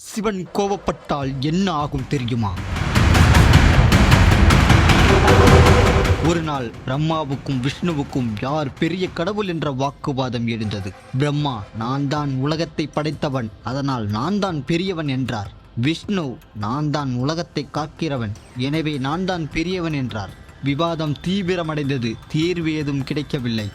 சிவன் கோபப்பட்டால் என்ன ஆகும் தெரியுமா? ஒரு நாள் பிரம்மாவுக்கும் விஷ்ணுவுக்கும் யார் பெரிய கடவுள் என்ற வாக்குவாதம் எழுந்தது. பிரம்மா, நான் தான் உலகத்தை படைத்தவன், அதனால் நான் தான் பெரியவன் என்றார். விஷ்ணு, நான் தான் உலகத்தை காக்கிறவன், எனவே நான் தான் பெரியவன் என்றார். விவாதம் தீவிரமடைந்தது. தீர்வு ஏதும் கிடைக்கவில்லை.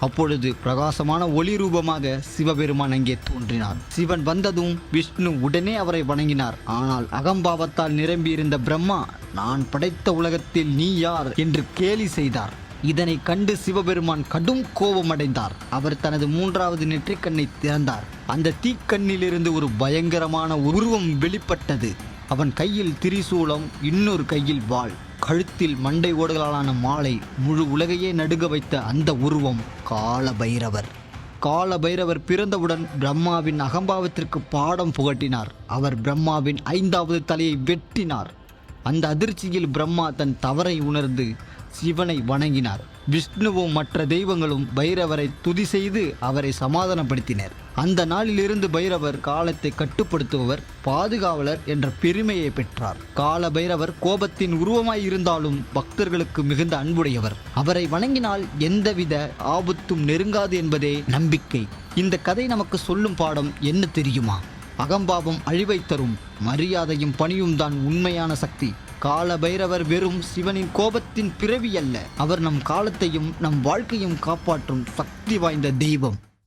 அப்பொழுது பிரகாசமான ஒளி ரூபமாக சிவபெருமான் அங்கே தோன்றினார். சிவன் வந்ததும் விஷ்ணு உடனே அவரை வணங்கினார். ஆனால் அகம்பாவத்தால் நிரம்பியிருந்த பிரம்மா, நான் படைத்த உலகத்தில் நீ யார் என்று கேலி செய்தார். இதனை கண்டு சிவபெருமான் கடும் கோபமடைந்தார். அவர் தனது மூன்றாவது நெற்றிக்கண்ணை திறந்தார். அந்த தீக்கண்ணிலிருந்து ஒரு பயங்கரமான உருவம் வெளிப்பட்டது. அவன் கையில் திரிசூலம், இன்னொரு கையில் வாள், கழுத்தில் மண்டை ஓடுகளாலான மாலை. முழு உலகையே நடுங்க வைத்த அந்த உருவம் காலபைரவர். காலபைரவர் பிறந்தவுடன் பிரம்மாவின் அகம்பாவத்திற்கு பாடம் புகட்டினார். அவர் பிரம்மாவின் 5வது தலையை வெட்டினார். அந்த அதிர்ச்சியில் பிரம்மா தன் தவறை உணர்ந்து சிவனை வணங்கினார். விஷ்ணுவும் மற்ற தெய்வங்களும் பைரவரை துதி செய்து அவரை சமாதானப்படுத்தினர். அந்த நாளிலிருந்து பைரவர் காலத்தை கட்டுப்படுத்துபவர், பாதுகாவலர் என்ற பெருமையை பெற்றார். கால பைரவர் கோபத்தின் உருவமாய் இருந்தாலும் பக்தர்களுக்கு மிகுந்த அன்புடையவர். அவரை வணங்கினால் எந்தவித ஆபத்தும் நெருங்காது என்பதே நம்பிக்கை. இந்த கதை நமக்கு சொல்லும் பாடம் என்ன தெரியுமா? அகம்பாவம் அழிவை தரும், மரியாதையும் பணியும் தான் உண்மையான சக்தி. கால பைரவர் வெறும் சிவனின் கோபத்தின் பிறவி அல்ல, அவர் நம் காலத்தையும் நம் வாழ்க்கையும் காப்பாற்றும் சக்தி வாய்ந்த தெய்வம்.